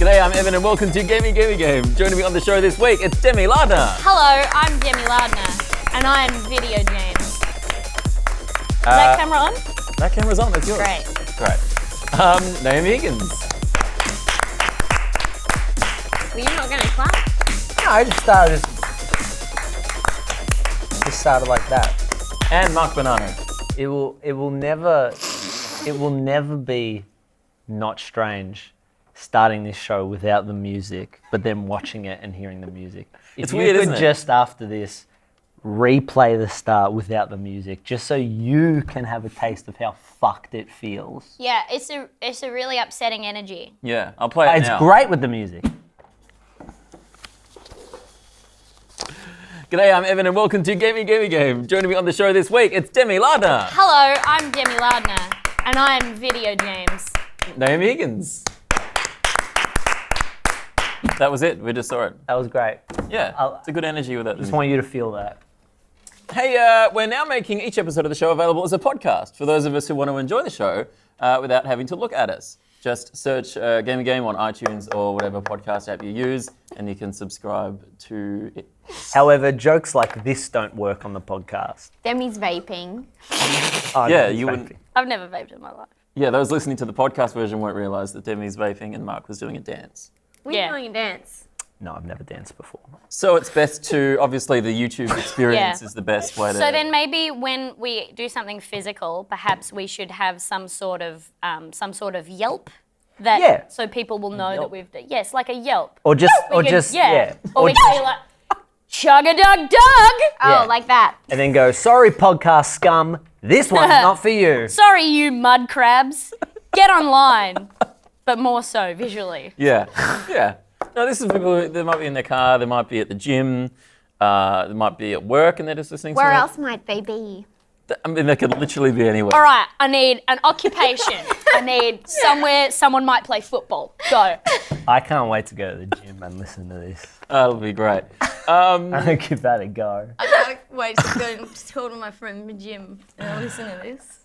G'day, I'm Evan and welcome to Gamey. Joining me on the show this week, it's Demi, Lardner. Hello, I'm Demi, Lardner, and I'm video games. Is that camera on? That camera's on, that's yours. Great. Naomi Higgins. Were you not going to clap? No, I just started like that. And Mark Bonanno. It will never be not strange starting this show without the music, but then watching it and hearing the music. It's if weird, you isn't could it? just after this replay the start without the music, just so you can have a taste of how fucked it feels. Yeah, it's a really upsetting energy. Yeah, I'll play it It's now. great with the music. G'day, I'm Evan and welcome to Gamey. Joining me on the show this week, it's Demi, Lardner. Hello, I'm Demi, Lardner, and I'm video games. Naomi Higgins. That was it, we just saw it. That was great. Yeah, it's a good energy with it. Just want you to feel that. Hey, we're now making each episode of the show available as a podcast for those of us who want to enjoy the show without having to look at us. Just search Gamey on iTunes or whatever podcast app you use, and you can subscribe to it. However, jokes like this don't work on the podcast. Demi's vaping. Oh, Yeah, no, you it's wouldn't. vaping. I've never vaped in my life. Yeah, those listening to the podcast version won't realise that Demi's vaping and Mark was doing a dance. Yeah. Doing a dance. No, I've never danced before. So it's best to, obviously the YouTube experience Yeah. is the best way to... So then maybe when we do something physical, perhaps we should have some sort of Yelp that Yeah. so people will know that Yelp. we've yes, like a Yelp. Or just, We could- yeah. Or we just- could be like chug-a-dug-dug. Yeah. Oh, like that. And then go, sorry, podcast scum, this one's not for you. Sorry, you mud crabs. Get online, but more so visually. Yeah, yeah. No, this is people who, they might be in their car, they might be at the gym, they might be at work and they're just listening Where to else might they be? I mean, they could literally be anywhere. All right, I need an occupation. I need somewhere someone might play football. Go. I can't wait to go to the gym and listen to this. That'll be great. I'll give that a go. I can't wait to go and talk to my friend in the gym and listen to this.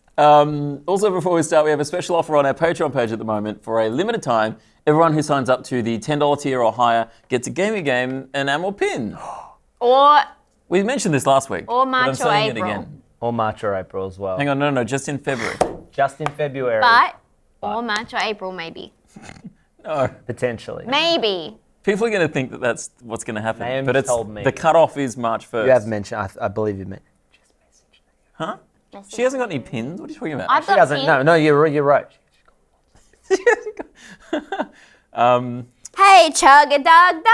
Also, before we start, we have a special offer on our Patreon page at the moment. For a limited time, everyone who signs up to the $10 tier or higher gets a Gamey enamel pin. Or We mentioned this last week. Or but March I'm or saying it April. again. Or March or April as well. Hang on, no, just in February. Just in February. or March or April maybe. No. Potentially. Maybe. People are going to think that that's what's going to happen. Naomi's but it's told me. the cutoff is March 1st. You have mentioned, I believe you meant. Huh? She hasn't got any pins? What are you talking about? I've She got doesn't, pins. no, you're right. Hey, chug-a-dug-dug.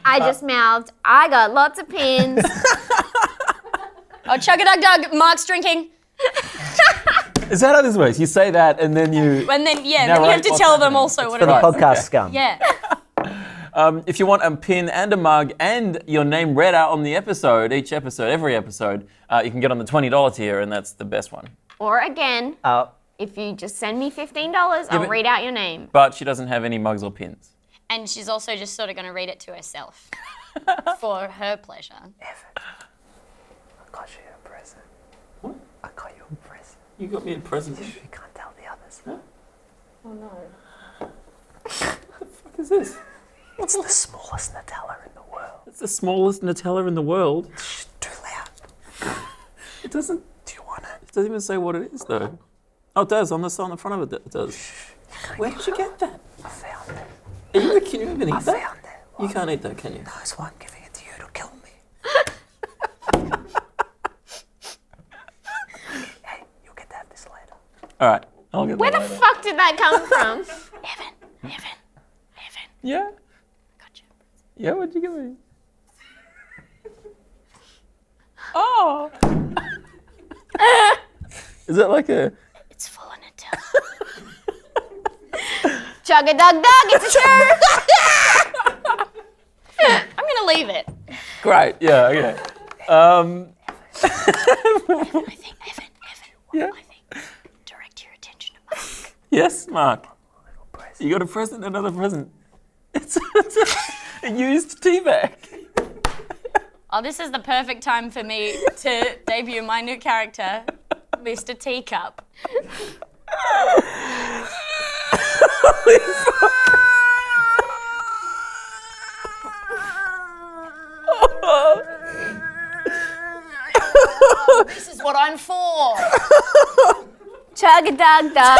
I just mouthed, I got lots of pins. Oh, chug-a-dug-dug. Mark's drinking. Is that how this works? You say that and then you... And then, then you have Narrate to what's tell them happening. also what For it the is. podcast okay. scum. Yeah. If you want a pin and a mug and your name read out on the episode, every episode, you can get on the $20 tier, and that's the best one. Or again, if you just send me $15, I'll but- read out your name. But she doesn't have any mugs or pins. And she's also just sort of going to read it to herself for her pleasure. I got you a present. What? I got you a present. You got me a present. You can't tell the others. Oh, no. What is this? It's the smallest Nutella in the world. It's the smallest Nutella in the world. Shh, too loud. It doesn't... Do you want it? It doesn't even say what it is, though. Oh, it does. On the front of it, it does. Where did you get that? I found it. Can you even eat I that? found it. You can't eat that, can you? No, it's why I'm giving it to you. It'll kill me. Hey, you'll get to have this later. All right. I'll get Where that the later. fuck did that come from? Evan. Yeah? Gotcha. Yeah, what'd you give me? Oh! Is that like a... It's full of Nutella. Chug-a-dug-dug, it's a shirt. I'm going to leave it. Great, yeah, okay. Evan, Yeah? I think direct your attention to Mark. Yes, Mark. You got a present, another present. It's a used tea bag. Oh, this is the perfect time for me to debut my new character, Mr. Teacup. Holy fuck. This is what I'm for. Chug a dug dug.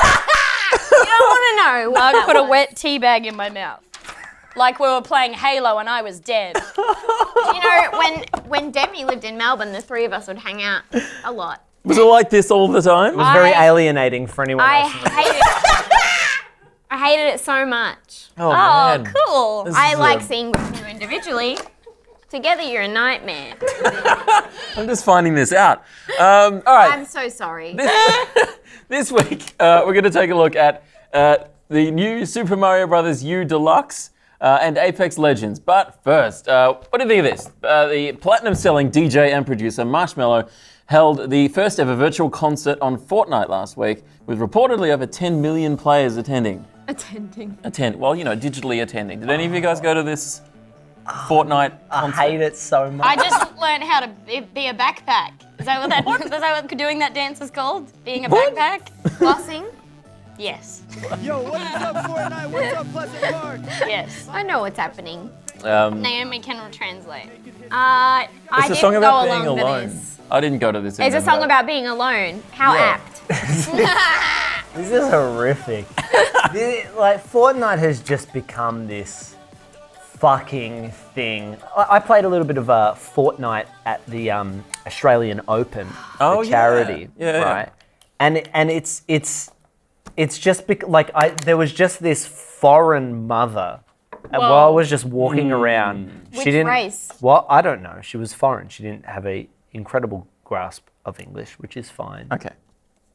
You don't want to know what I that put a was. wet tea bag in my mouth. Like we were playing Halo and I was dead. You know, when Demi lived in Melbourne, the three of us would hang out a lot. Was it like this all the time? It was very alienating for anyone I else. hated it. I hated it so much. Oh, Oh, man. cool. This I is, like seeing you individually. Together, you're a nightmare. I'm just finding this out. All right. I'm so sorry. This week, we're going to take a look at the new Super Mario Bros. U Deluxe and Apex Legends. But first, what do you think of this? The platinum-selling DJ and producer Marshmello held the first ever virtual concert on Fortnite last week, with reportedly over 10 million players attending. Well, you know, digitally attending. Did any of you guys go to this Fortnite I concert? hate it so much. I just learned how to be a backpack. Is that what doing that dance is called? Being a backpack? Flossing? Yes. Yo, what is up, Fortnite? What's up, Pleasant Park? Yes. I know what's happening. Naomi can translate. I It's a didn't song about go being along alone. for this. I didn't go to this. It's a song about being alone. How Yeah. apt. This is horrific. Like, Fortnite has just become this fucking thing. I played a little bit of Fortnite at the Australian Open, Oh, the charity, yeah. Yeah, right? And it's just there was just this foreign mother. And while I was just walking around, Which she didn't. race? Well, I don't know. She was foreign. She didn't have a incredible grasp of English, which is fine. Okay,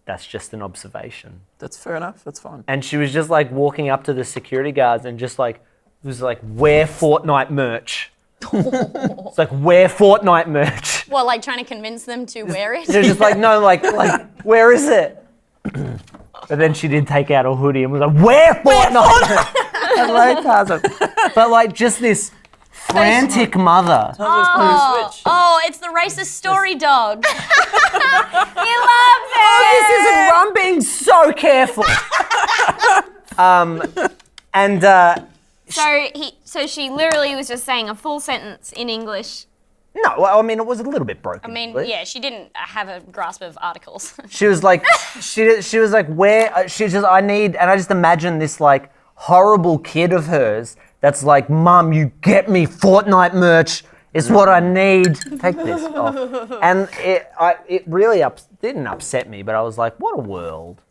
That's just an observation. that's fair enough. That's fine. And she was just like walking up to the security guards and just like was like, wear Fortnite merch. It's like, wear Fortnite merch. Well, like trying to convince them to wear it. They're just like, no, like where is it? But then she did take out a hoodie and was like, wear Fortnite. Hello, Tarzan. But like just this frantic mother. Oh, it's the racist story dog. He loves it. This isn't. I'm being so careful. So she literally was just saying a full sentence in English. No, well, I mean, it was a little bit broken. I mean, English. yeah, she didn't have a grasp of articles. She was like, she was like, where? She's just, I need, and I just imagine this like horrible kid of hers that's like, Mum, you get me Fortnite merch. It's what I need. Take this off. And it really didn't upset me, but I was like, what a world.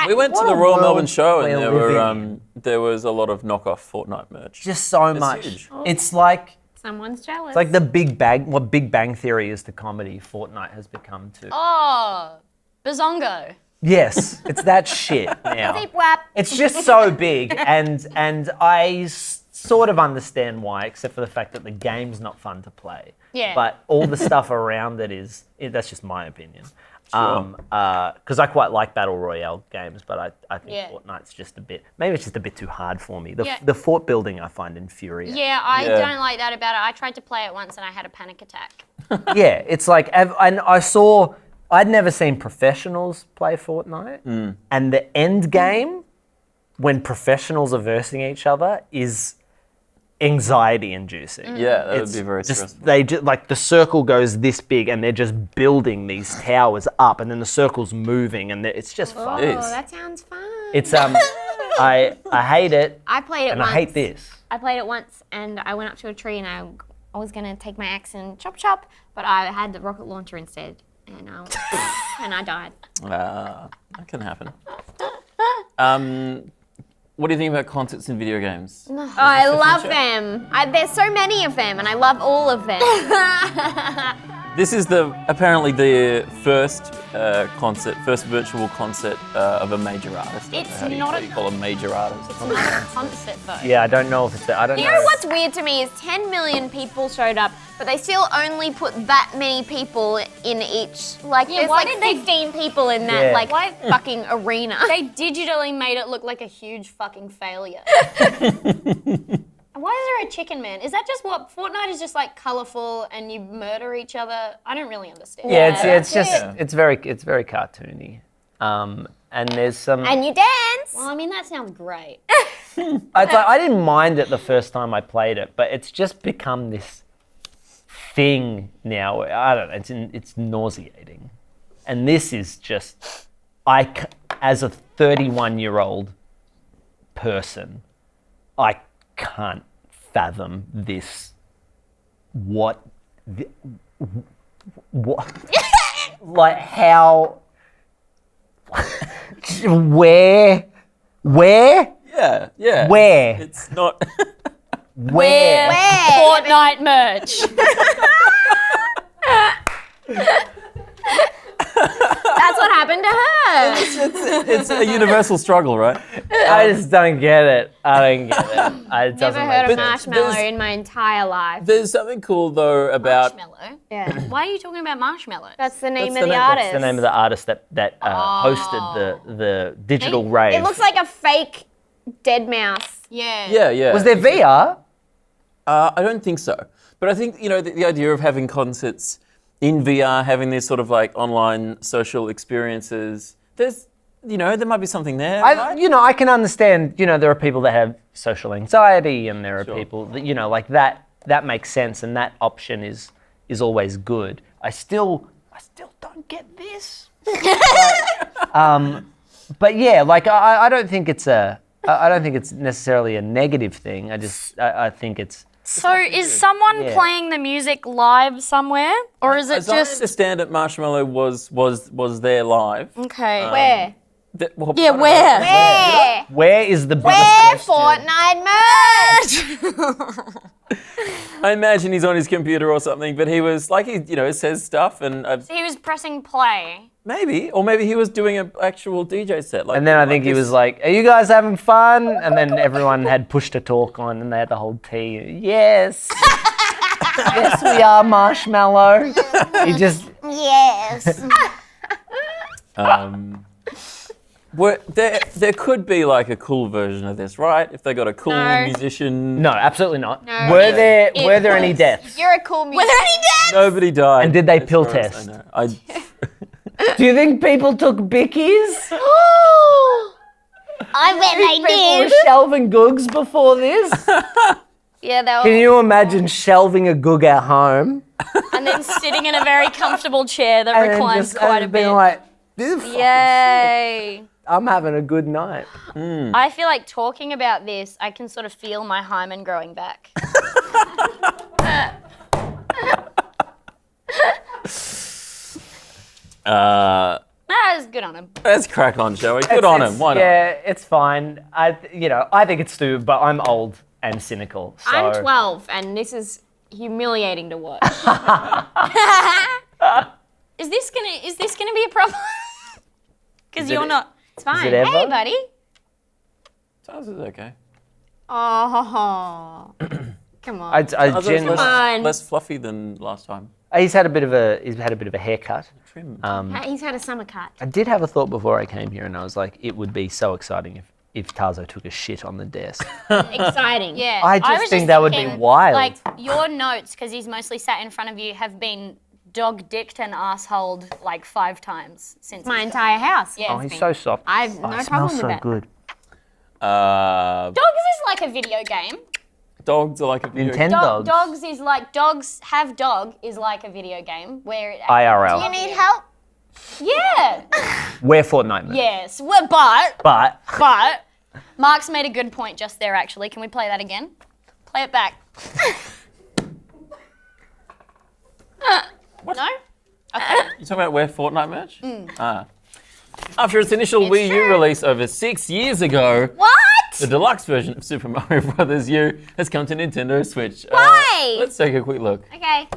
We went to What the a Royal world Melbourne show, and we're there was a lot of knockoff Fortnite merch. Just so much. huge. It's like Someone's jealous. the Big Bang. What Big Bang Theory is to comedy, Fortnite has become to. Oh, Bazongo. Yes, it's that shit now. Deep whap. It's just so big, and I sort of understand why, except for the fact that the game's not fun to play. Yeah. But all the stuff around it is. That's just my opinion. Because I quite like battle royale games, but I think Yeah. Fortnite's just a bit. Maybe it's just a bit too hard for me. Yeah. The fort building I find infuriating. Yeah, I Yeah. don't like that about it. I tried to play it once and I had a panic attack. Yeah, it's like, and I'd never seen professionals play Fortnite, and the end game, when professionals are versing each other, is anxiety-inducing. Yeah, that It's would be very just, stressful. they just, like the circle goes this big, and they're just building these towers up, and then the circle's moving, and it's just fun. It Oh, is. that sounds fun. It's I hate it, I played it and once. I hate this. I played it once, and I went up to a tree, and I was gonna take my axe and chop, but I had the rocket launcher instead, and I died. That can happen. What do you think about concerts in video games? Oh, I love them. There's so many of them, and I love all of them. This is apparently the first first virtual concert of a major artist. It's How do not you call a major artist? It's not a concert though. Yeah, I don't know if it's. I don't You know. know what's weird to me is 10 million people showed up, but they still only put that many people in each. Like, Yeah, there's why like did they- 15 people in that Yeah. fucking arena. They digitally made it look like a huge fucking failure. Why is there a chicken man? Is that just what Fortnite is just like colourful and you murder each other? I don't really understand. Yeah, it's just Yeah. it's very cartoony, and there's some. And you dance. Well, I mean that sounds great. I didn't mind it the first time I played it, but it's just become this thing now. I don't know. It's nauseating, and this is just as a 31-year-old person, I can't fathom this. What? Like how? Where? Yeah. Where? It's not. Where? Fortnite merch. That's what happened to her. It's a universal struggle, right? I just don't get it. I don't get it. It Never doesn't heard of make sense. marshmallow There's- in my entire life. There's something cool though about. Marshmallow. Yeah. Why are you talking about marshmallows? That's the name That's of the the name- artist. It's the name of the artist that hosted the digital rave. It looks like a fake dead mouse. yeah. Yeah. Was there VR? I don't think so. But I think, the idea of having concerts in VR, having these sort of like online social experiences, there might be something there. right? I can understand, there are people that have social anxiety and there are people that, like that makes sense and that option is always good. I still don't get this. But yeah, like I don't think it's necessarily a negative thing. I think it's So is someone Yeah. playing the music live somewhere, or is it As I just understand it, Marshmallow was there live. okay? Where? Yeah, where? where is the biggest Where question? Fortnite merch? I imagine he's on his computer or something, but he was like he says stuff and He was pressing play. maybe he was doing an actual DJ set. Like, And then I like think he this- was like, "Are you guys having fun?" And then everyone had push to talk on, and they had the whole tea. Yes, yes, we are Marshmallow. He just Yes. There could be like a cool version of this, right? If they got a cool No. musician. no, absolutely not. No. Were there any was- deaths? You're a cool musician. Were there any deaths? Nobody died. And did they as pill far as test? I know. I Do you think people took bickies? I bet People they were did. shelving googs before this? Yeah, they were. Can you imagine shelving a goog at home And then sitting in a very comfortable chair that and then reclines just quite a being bit. like, "This is fucking Yay! sick. I'm having a good night." I feel like talking about this, I can sort of feel my hymen growing back. That's good on him. Let's crack on, shall we? Good on him. Why not? Yeah, it's fine. I think it's stupid, but I'm old and cynical. So. I'm 12, and this is humiliating to watch. Is this gonna be a problem? Because you're not. It's fine. it ever? Hey, buddy. Ours is okay. Oh, come on. I Ours is genuinely, Fine. less fluffy than last time. he's had a bit of a haircut. Trim. He's had a summer cut. I did have a thought before I came here, and I was like, it would be so exciting if Tarzo took a shit on the desk. Exciting. Yeah. I just was think that would be thinking, wild. Like your notes, because he's mostly sat in front of you, have been dog dicked and assholed like 5 times since. My entire house. Yeah. Oh, he's so soft. I've no it problem smells with so that. good. Dogs is like a video game. Dogs are like a video. Nintendo. Dogs is like dogs have dog is like a video game where it. IRL. You need help? Yeah. We're Fortnite. Man. Yes. Well, but But Mark's made a good point just there. Actually, can we play that again? Play it back. No. Okay. You talking about wear Fortnite merch? After its initial Wii U release over 6 years ago, What? the deluxe version of Super Mario Bros. U has come to Nintendo Switch. Why? Let's take a quick look. Okay.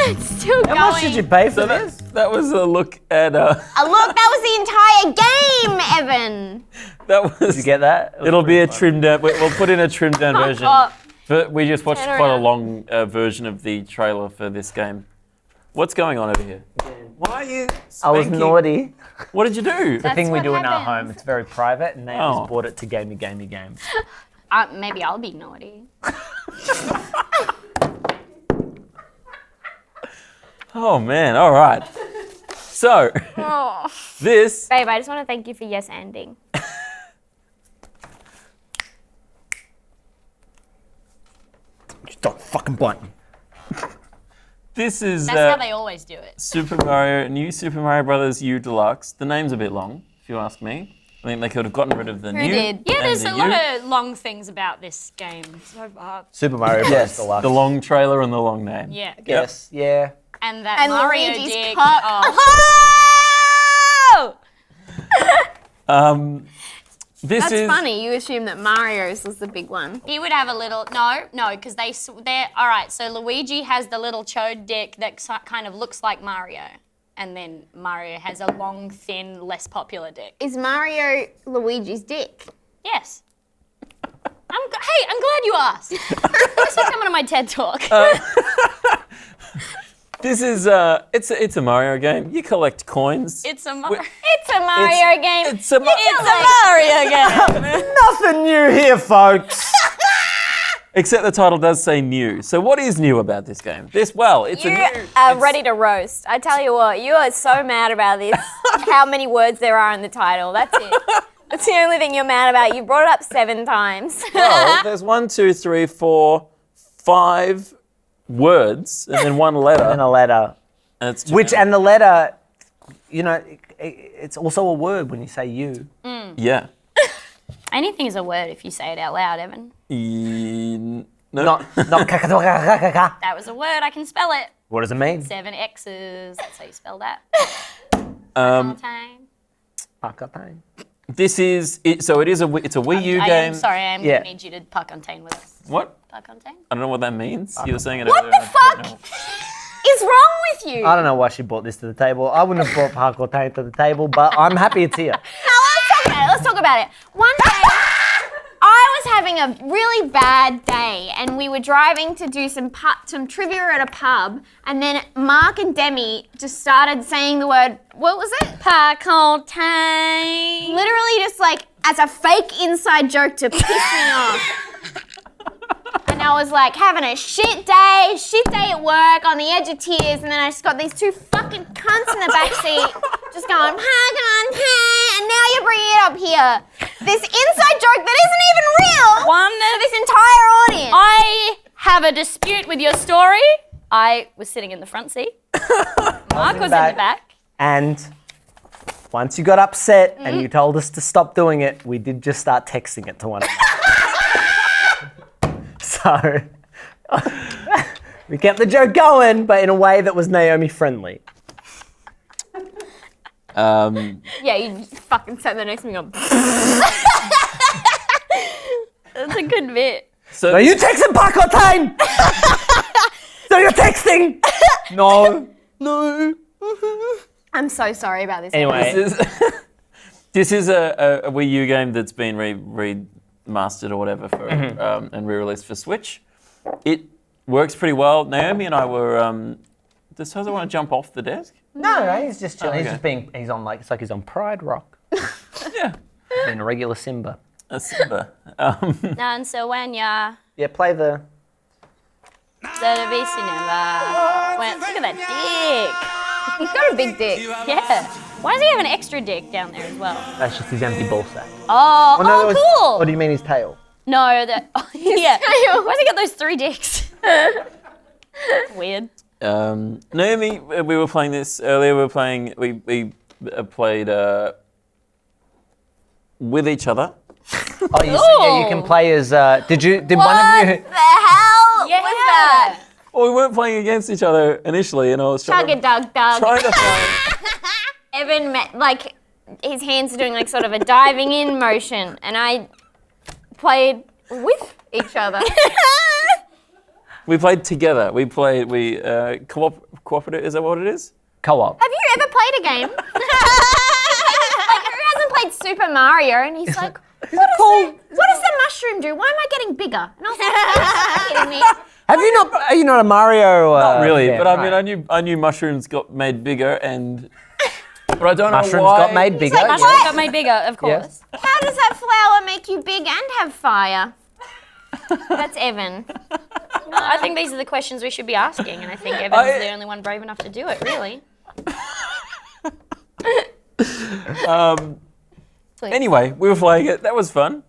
It's still going. How much did you pay for So this? that was a look at. Look, that was the entire game, Evan. That was. Did you get that? It was It'll be a pretty fun. trimmed down. We'll put in a trimmed down version. Oh. But we just watched Turn quite a around. long version of the trailer for this game. What's going on over here? Why are you? I was spanking- naughty. What did you do? The thing we what do in our happens. home, it's very private, and Naomi's Oh. brought it to Gamey. Maybe I'll be naughty. Oh man! All right. So Oh. this. Babe, I just want to thank you for yes ending. Just don't fucking bite me. This is That's how they always do it. New Super Mario Brothers U Deluxe. The name's a bit long, if you ask me. I think they could have gotten rid of the new. did? Yeah, and there's the a lot U. of long things about this game. So hard. Super Mario Bros. Yes, Deluxe. the long trailer and the long name. Yeah. Yes, yeah. And that And Mario Luigi's dick. cock. Oh. Oh! This That's is funny. You assume that Mario's was the big one. He would have a little no, because they're all right. So Luigi has the little chode dick that kind of looks like Mario, and then Mario has a long, thin, less popular dick. Is Mario Luigi's dick? Yes. Hey, I'm glad you asked. Thanks for coming to my TED talk. This is it's a Mario game. You collect coins. It's a It's a Mario game. It's a Mario game. Nothing new here, folks. Except the title does say new. So what is new about this game? It's a new. are ready to roast. I tell you what, you are so mad about this. How many words there are in the title. That's it. That's the only thing you're mad about. You brought it up 7 times. Well, there's 1, 2, 3, 4, 5 words and then one letter. And a letter. And it's And the letter, you know, it's also a word when you say you. yeah. Anything is a word if you say it out loud, Evan. No. Not kakaka. That was a word. I can spell it. What does it mean? 7 X's. That's how you spell that. Time. Pakatang. This is it. So it's a Wii U I game. am sorry. I am Yeah. going to need you to puck contain with us. What? Puck contain? I don't know what that means. You were saying it What earlier. the and I don't fuck? know. Is wrong with you? I don't know why she brought this to the table. I wouldn't have brought Pakatang to the table, but I'm happy it's here. Let's talk about it. One day, I was having a really bad day, and we were driving to do some trivia at a pub, and then Mark and Demi just started saying the word, what was it? Puck contain. Literally just like as a fake inside joke to piss me off. And I was like having a shit day at work, on the edge of tears, and then I just got these 2 fucking cunts in the backseat just going, and now you're bringing it up here. This inside joke that isn't even real to this entire audience. I have a dispute with your story. I was sitting in the front seat. Mark was in the back. And once you got upset and you told us to stop doing it, we did just start texting it to one another. So we kept the joke going, but in a way that was Naomi friendly. Yeah, you just fucking sat there next to me going, That's a good bit. So Are you texting Pakotine? So you're texting? No. I'm so sorry about this. Anyway, this is a Wii U game that's been remastered or whatever for and re-released for Switch. It works pretty well. Naomi and I were. Does Jose want to jump off the desk? no, he's just chilling. Oh, He's okay. just being, he's on like, it's like he's on Pride Rock. Yeah. Being a regular Simba. A Simba. None so when ya Yeah, play the. the be cinema. Look at that He's got a big dick. dick. Yeah. Why does he have an extra dick down there as well? That's just his empty ball sack. Oh, no, that was- cool. Or do you mean his tail? No, that. Oh, yeah. Why's he got those 3 dicks? Weird. Naomi, we were playing this earlier. We played with each other. Oh, yeah, you can play as. Did one of you? The hell Yeah. was that? Well, we weren't playing against each other initially, and I was trying to Dug. find. Evan like his hands are doing like sort of a diving in motion, and I played with each other. We played together. We cooperative. Is that what it is? Co-op. Have you ever played a game? Like, who hasn't played Super Mario? And he's like, what does the mushroom do? Why am I getting bigger? And I was like, are you kidding me? Have you not? Are you not a Mario? Not really, fan? but I Right. mean, I knew mushrooms got made bigger, and but I don't Mushrooms know why. got made bigger. like, yeah. Mushrooms got made bigger, of course. How does that flower make you big and have fire? That's Evan. No, I think these are the questions we should be asking, and I think Evan's the only one brave enough to do it, really. Anyway, we were playing it. That was fun.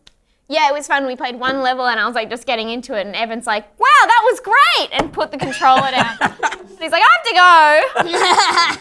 Yeah, it was fun. We played one level and I was like just getting into it and Evan's like, wow, that was great, and put the controller down. And he's like, I have to go.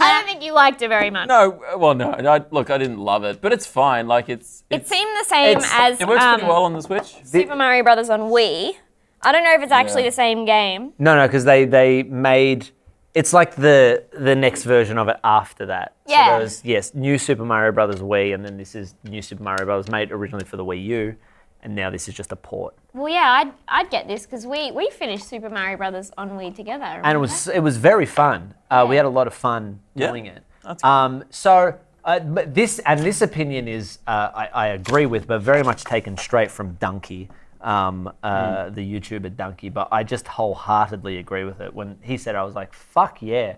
I don't think you liked it very much. No, well, no. Look, I didn't love it, but it's fine. Like It seemed the same as it works pretty well on the Switch. Super Mario Brothers on Wii. I don't know if it's actually the same game. No, because they made. It's like the next version of it after that. Yeah. So there was, New Super Mario Brothers Wii, and then this is New Super Mario Brothers made originally for the Wii U, and now this is just a port. Well, yeah, I'd get this because we finished Super Mario Brothers on Wii together. And it was very fun. We had a lot of fun doing it. That's cool. But this opinion is I agree with, but very much taken straight from Donkey, the YouTuber Donkey. But I just wholeheartedly agree with it. When he said, I was like, fuck yeah.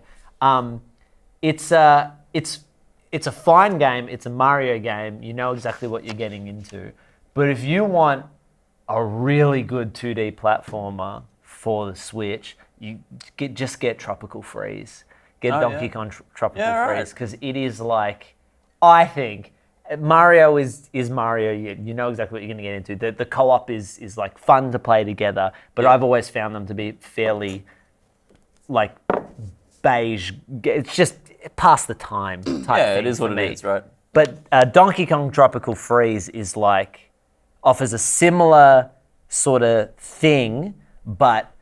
It's a fine game. It's a Mario game. You know exactly what you're getting into. But if you want a really good 2D platformer for the Switch, you just get Tropical Freeze. Get Donkey Kong Tropical Freeze, because it is like, I think Mario is Mario. You know exactly what you're going to get into. The co-op is like fun to play together, but I've always found them to be fairly like beige. It's just past the time type Yeah, thing it is for what me. it is, right? But Donkey Kong Tropical Freeze is like, offers a similar sort of thing, but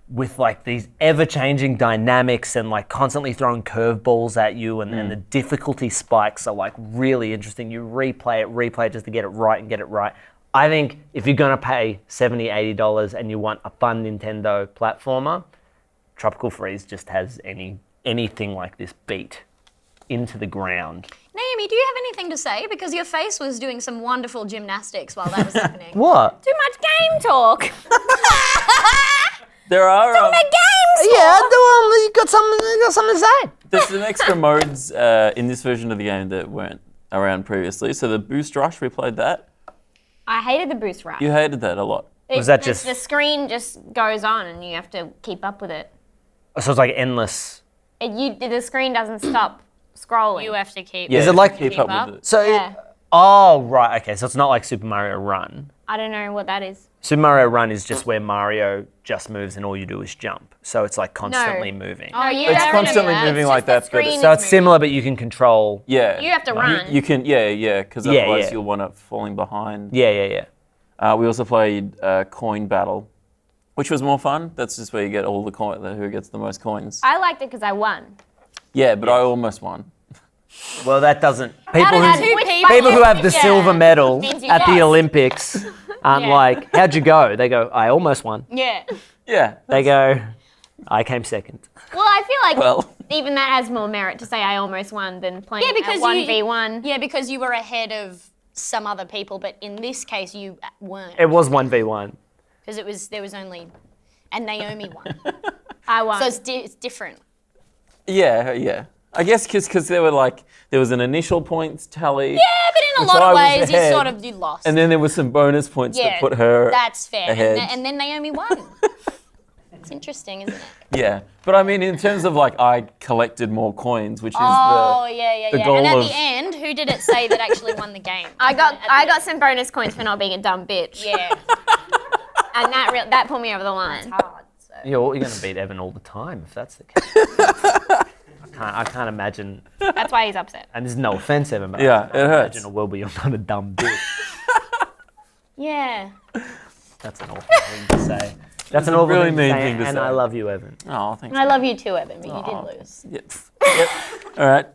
with like these ever-changing dynamics and like constantly throwing curveballs at you, and the difficulty spikes are like really interesting. You replay it just to get it right and get it right. I think if you're gonna pay $70, $80 and you want a fun Nintendo platformer, Tropical Freeze just has anything like this beat into the ground. Naomi, do you have anything to say? Because your face was doing some wonderful gymnastics while that was happening. What? Too much game talk. There are Games. Yeah, you got something to say. there's some extra modes in this version of the game that weren't around previously. So the Boost Rush, we played that. I hated the boost rush. You hated that a lot. Was that just- the screen just goes on and you have to keep up with it? So it's like endless. The screen doesn't stop scrolling. You have to keep. Is it like- keep up with it? So, Yeah. oh right, okay. So it's not like Super Mario Run. I don't know what that is. Super Mario Run is just where Mario just moves and all you do is jump. So it's like constantly moving. Oh, you It's have to do constantly that. moving It's like just that, but screen So is it's similar, but you can control. Yeah. You have to run. You can, because Yeah, otherwise yeah. you'll wind up falling behind. Yeah. We also played Coin Battle, which was more fun. That's just where you get all the who gets the most coins. I liked it because I won. Yeah, but I almost won. Well, that doesn't. How People did who, two people- people who have the silver medal Means you at the lost. Olympics aren't Yeah. like, how'd you go? They go, I almost won. Yeah. Yeah. They go, I came second. Well, I feel like Well. even that has more merit to say I almost won than playing Yeah, because a 1v1. Yeah, because you were ahead of some other people, but in this case you weren't. It was 1v1. Because there was only, and Naomi won. I won. So it's different. Yeah. I guess because there was an initial points tally. Yeah, but in a Which lot I of was ways ahead. you lost. And then there was some bonus points yeah, that put her that's fair. ahead. And then Naomi won. It's interesting, isn't it? Yeah. But I mean, in terms of like, I collected more coins, which is Yeah. the And goal at of- the end, who did it say that actually won the game? I got some bonus coins for not being a dumb bitch. Yeah. And that put me over the line. Hard. So. You're going to beat Evan all the time if that's the case. I can't imagine, That's why he's upset. and this is no offense, Evan, but Yeah, I can't it hurts. imagine a world where you're not a dumb bitch. Yeah. That's an awful thing to say. That's an awful really thing, mean to say, thing to and say. I love you, Evan. Oh, thanks. I love you too, Evan, but you did lose. Yep. All right.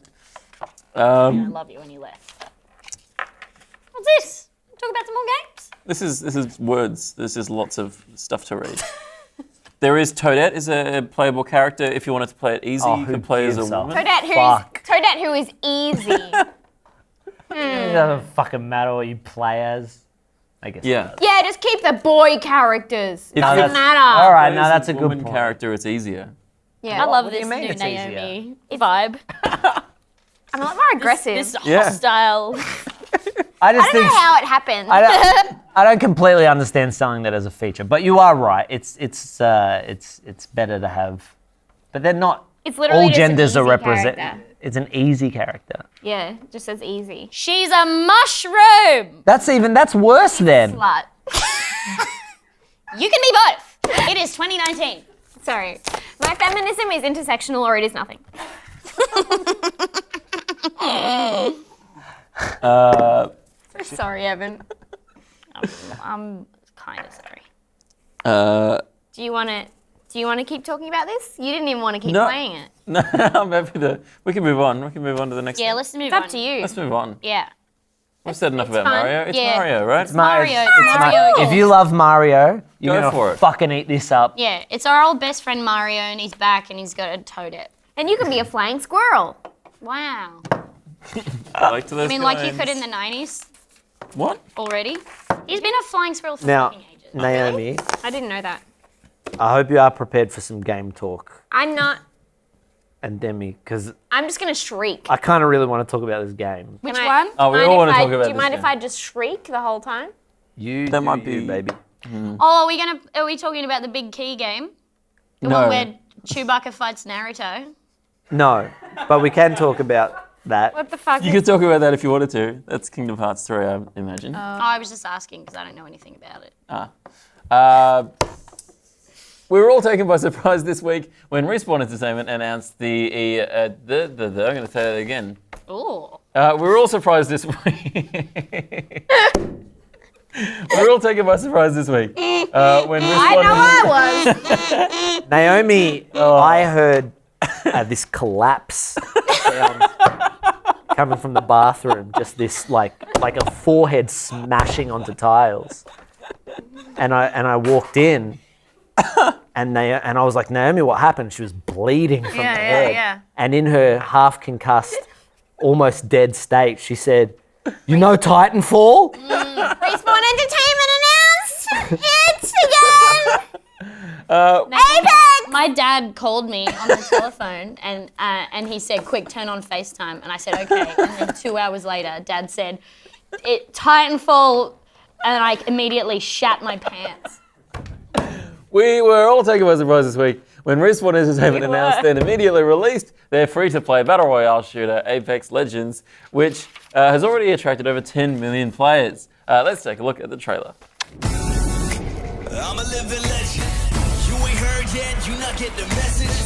I love you when you left. What's this? Talk about some more games? This is words. This is lots of stuff to read. There is Toadette is a playable character. If you wanted to play it easy, you who could play as a gives a woman. Toadette who is easy. It doesn't fucking matter what you play as. I guess. Yeah. Yeah, just keep the boy characters. If Doesn't you- matter. All right, Play now as that's a good woman point. character. It's easier. Yeah. I love What do this you mean new it's easier? Naomi vibe. I'm a lot more aggressive. This Yeah. hostile. I just I don't think know how it happened. I don't completely understand selling that as a feature, but you are right. It's better to have, but they're not. It's literally all just an genders are easy represented. character. It's an easy character. Yeah, just as easy. She's a mushroom. That's worse then. Slut. You can be both. It is 2019. Sorry. My feminism is intersectional or it is nothing. Sorry, Evan. I'm kind of sorry. Do you want to keep talking about this? You didn't even want to keep No. playing it. No, I'm happy to. We can move on. We can move on to the next. Yeah, thing. let's move It's on. up to you. Let's move on. Yeah. We've said enough about fun. Mario. It's Yeah. Mario, right? It's Mario. Mario again. If you love Mario, you're Go gonna for it. fucking eat this up. Yeah, it's our old best friend Mario, and he's back, and he's got a Toadette. And you can be a flying squirrel. Wow. I like to those I mean, like you games. could in the 90s What? already. He's been a flying squirrel for Now, fucking ages. Naomi, I didn't know that. I hope you are prepared for some game talk. I'm not. And Demi, because I'm just going to shriek. I kind of really want to talk about this game. Which Can I- one? Oh, we Mind all if want to I- talk about Do you this mind game. if I just shriek the whole time? That might be- baby. Oh, are we talking about the big key game? The No. one where Chewbacca fights Naruto? No, but we can talk about that. What the fuck? You could talk about that if you wanted to. That's Kingdom Hearts 3, I imagine. Oh, I was just asking because I don't know anything about it. We were all taken by surprise this week when Respawn Entertainment announced the I'm going to say that again. Ooh. We were all surprised this week. We were all taken by surprise this week when Respawn. I was. Naomi, I heard this collapse sound coming from the bathroom. Just this like a forehead smashing onto tiles. And I walked in, and I was like, Naomi, what happened? She was bleeding from the head. yeah. And in her half concussed, almost dead state, she said, "You know Titanfall?" Respawn Entertainment announced it again. Apex. My dad called me on the telephone and he said, "Quick, turn on FaceTime." And I said, "Okay." And then 2 hours later, Dad said, "Titanfall," and I immediately shat my pants. We were all taken by surprise this week when Respawn Entertainment announced and immediately released their free-to-play battle royale shooter, Apex Legends, which has already attracted over 10 million players. Let's take a look at the trailer. I'm a living legend. You ain't heard yet, you not get the message.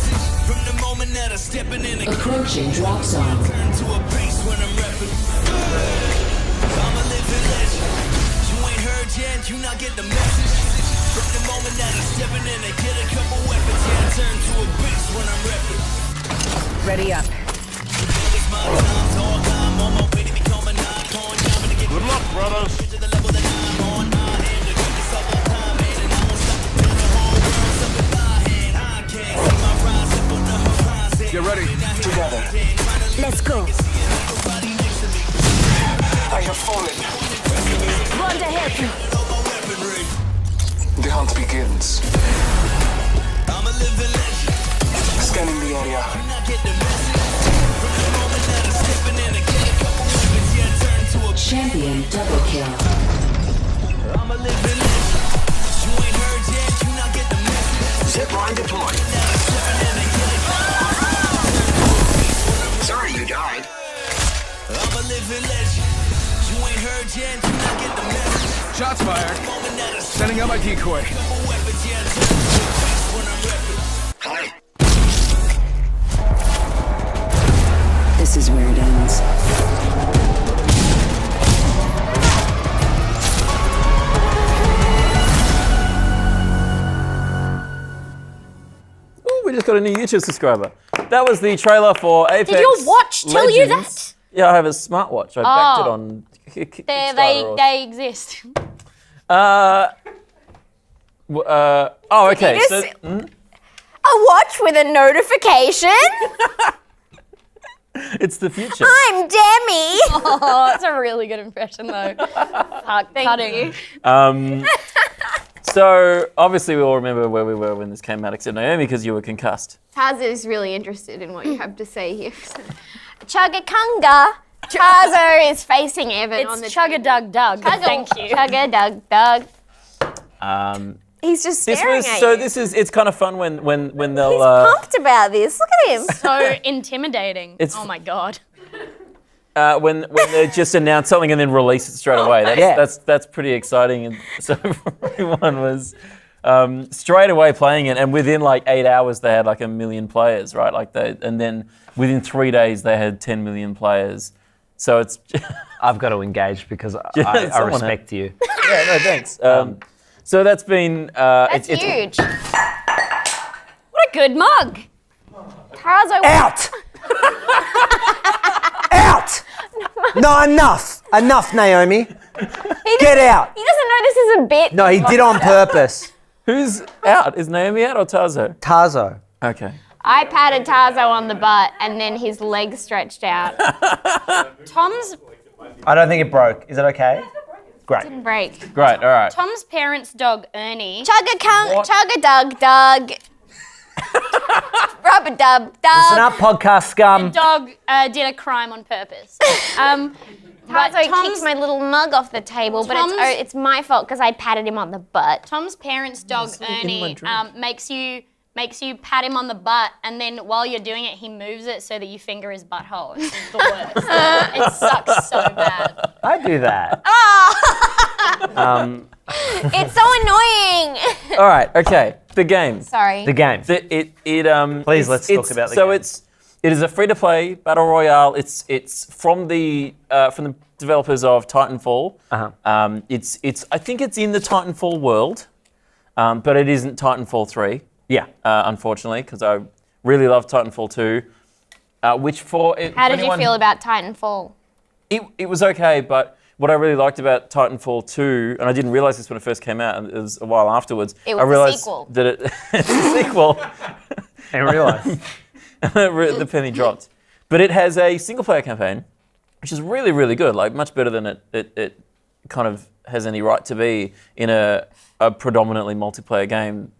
From the moment that I'm stepping in the Approaching drop zone. turn to a base when I'm repping. I'm a living legend. You ain't heard yet, you not get the message. From the moment that I'm stepping in and get a couple weapons, yeah, turn to a base when I'm repping. Ready up. It's my time, dog. I'm on my way to become an icon. I'm gonna get good luck, brothers. To the level that I'm on. I am the greatest of all time, man, and I won't stop to build the whole world up in my hand. I can't see my rise up on the horizon. Get ready. Together. Let's go. I have fallen. Run to help you. The hunt begins. I'm a living legend. Scanning the area. I get the message. From the moment that I'm stepping in and get a couple weapons, yeah, turn to a Champion double kill. I'm a living legend. You ain't heard yet, you not get the message. Zip line deployed. Sorry you died. I'm a living legend. You ain't heard yet, you not get the message. Shots fired. Moment that I'm Setting up my decoy. couple weapons, yeah, turn to a base when I'm repping. Hi. This is where it ends. Ooh, we just got a new YouTube subscriber. That was the trailer for Apex Did your watch tell you Legends. Yeah, I have a smartwatch. I backed it on Kickstarter. They exist. Okay. You So, just- A watch with a notification? it's the future. I'm Demi. Oh, that's a really good impression, though. Fuck, cutting. So obviously we all remember where we were when this came out, except Naomi, because you were concussed. Taza is really interested in what you have to say here. Chugga-kunga. Tazo is facing Evan on the It's Chugga-Dug-Dug. Thank you. Chugga-dug-dug. He's just This staring was at so. you. It's kind of fun when they'll. He's pumped about this. Look at him. So intimidating. It's- Oh my god. when they just announce something and then release it straight away. That's pretty exciting. And so everyone was straight away playing it, and within like 8 hours they had like 1 million players, right? And then within 3 days they had 10 million players. So it's I've got to engage because I someone respect you. yeah, no thanks. So that's been That's it's huge. What a good mug. Tazo. Out! Out! No, enough! Enough, Naomi. Get out! He doesn't know this is a bit. No, he did on purpose. Who's out? Is Naomi out or Tazo? Tazo. Okay. I patted Tazo on the butt and then his legs stretched out. Tom's I don't think it broke. Is it okay? Great. Break. Great. All right. Tom's parents' dog Ernie. Chugga-dug-dug. Rub-a-dub-dub. Listen up, podcast scum. Dog did a crime on purpose. But Tazo kicked Tom's my little mug off the table, but Tom's- it's my fault because I patted him on the butt. Tom's parents' dog Ernie my drink. makes you pat him on the butt, and then while you're doing it, he moves it so that you finger his butthole. It's the worst. It sucks so bad. I do that. It's so annoying. All right. Okay. The game. Sorry. The game. Please, let's talk about the game. It is a free-to-play battle royale. It's from the developers of Titanfall. I think it's in the Titanfall world, but it isn't Titanfall 3. Yeah. Unfortunately, because I really love Titanfall 2. How did you feel about Titanfall? It was okay, but what I really liked about Titanfall 2, and I didn't realize this when it first came out, and it was a while afterwards. It was I the realized sequel. that it's a sequel. I realize. The penny dropped. But it has a single-player campaign, which is really, really good. Like much better than it kind of has any right to be in a predominantly multiplayer game.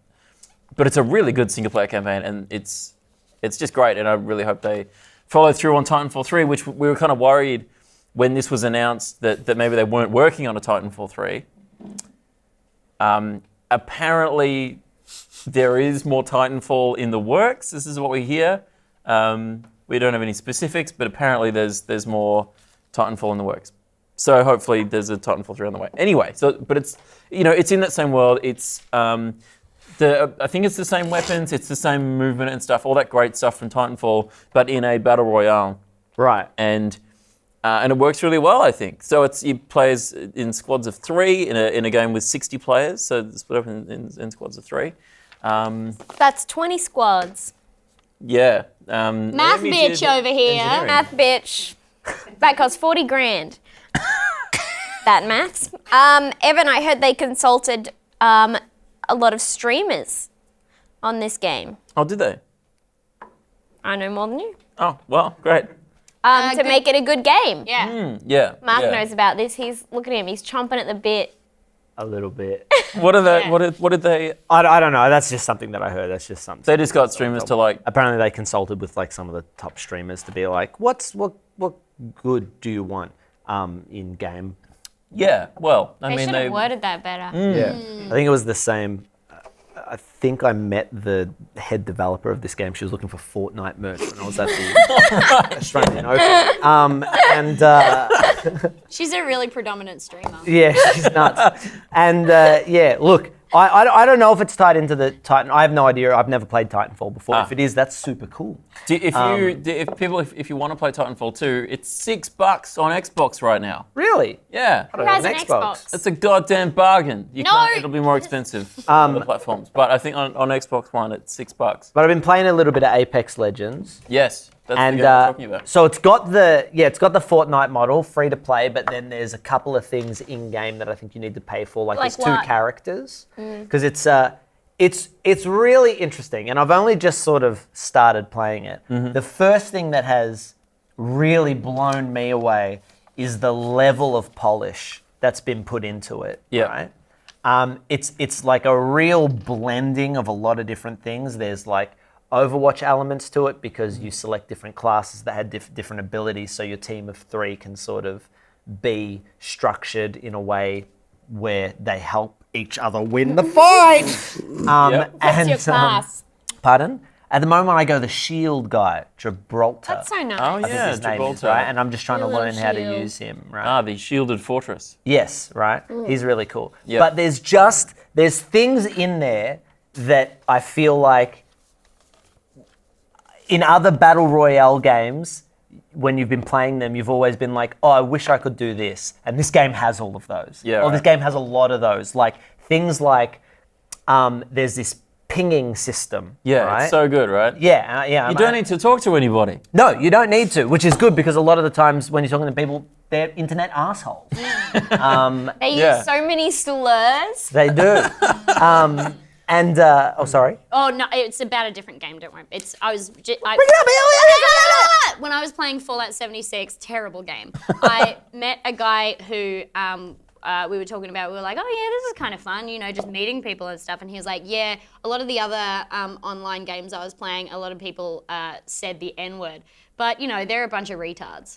But it's a really good single-player campaign, and it's just great. And I really hope they follow through on Titanfall 3, which we were kind of worried when this was announced that maybe they weren't working on a Titanfall 3. Apparently, there is more Titanfall in the works. This is what we hear. We don't have any specifics, but apparently there's more Titanfall in the works. So hopefully there's a Titanfall 3 on the way. Anyway, but it's it's in that same world. It's I think it's the same weapons, it's the same movement and stuff, all that great stuff from Titanfall, but in a battle royale. Right. And it works really well, I think. So it plays in squads of 3 in a game with 60 players. So it's split up in squads of 3. That's 20 squads. Yeah. Math Amy bitch did over here. engineering. Math bitch. That costs 40 grand. That maths. Evan, I heard they consulted a lot of streamers on this game. Oh, did they? I know more than you. Oh, well, great. To make it a good game. Yeah. Yeah. Mark yeah. knows about this. Look at him. He's chomping at the bit. A little bit. What are they? What did they? I don't know. That's just something that I heard. That's just something. They just got streamers to like. Apparently, they consulted with like some of the top streamers to be like, what good do you want in game? Yeah. Well, I They mean, should have worded that better. Yeah. I think it was the same. I think I met the head developer of this game. She was looking for Fortnite merch when I was at the Australian Open. She's a really predominant streamer. Yeah, she's nuts. And yeah, look, I don't know if it's tied into the Titan. I have no idea. I've never played Titanfall before. If it is, that's super cool. If you want to play Titanfall 2, it's $6 on Xbox right now. Really? Yeah. I don't has have an Xbox? It's a goddamn bargain. No. It'll be more expensive on other platforms, but I think on Xbox One it's $6. But I've been playing a little bit of Apex Legends. Yes, That's And the game I'm talking about. so it's got the Fortnite model, free to play, but then there's a couple of things in game that I think you need to pay for. Like there's Like two what? characters, because it's really interesting, and I've only just sort of started playing it. Mm-hmm. The first thing that has really blown me away is the level of polish that's been put into it. Yeah. Right? It's like a real blending of a lot of different things. There's like Overwatch elements to it because you select different classes that had different abilities, so your team of 3 can sort of be structured in a way where they help each other win the fight. Yep. What's your class? Pardon? At the moment, I go the shield guy, Gibraltar. That's so nice. Oh, I think yeah, his name is, Gibraltar. right? And I'm just trying to Your learn little how to shield. use him, right? The shielded fortress. Yes, right? He's really cool. Yep. But there's things in there that I feel like in other Battle Royale games, when you've been playing them, you've always been like, oh, I wish I could do this. And this game has all of those. Yeah, Or this right. game has a lot of those. Like things like there's this pinging system. Yeah, right? it's so good, right? Yeah, yeah. You don't need to talk to anybody. No, you don't need to, which is good because a lot of the times when you're talking to people, they're internet assholes. They Yeah. use so many slurs. They do. Sorry. Oh no, it's about a different game. Don't worry. When I was playing Fallout 76, terrible game. I met a guy who we were talking about. We were like, oh yeah, this is kind of fun, you know, just meeting people and stuff. And he was like, yeah, a lot of the other online games I was playing, a lot of people said the N-word, but you know, they're a bunch of retards.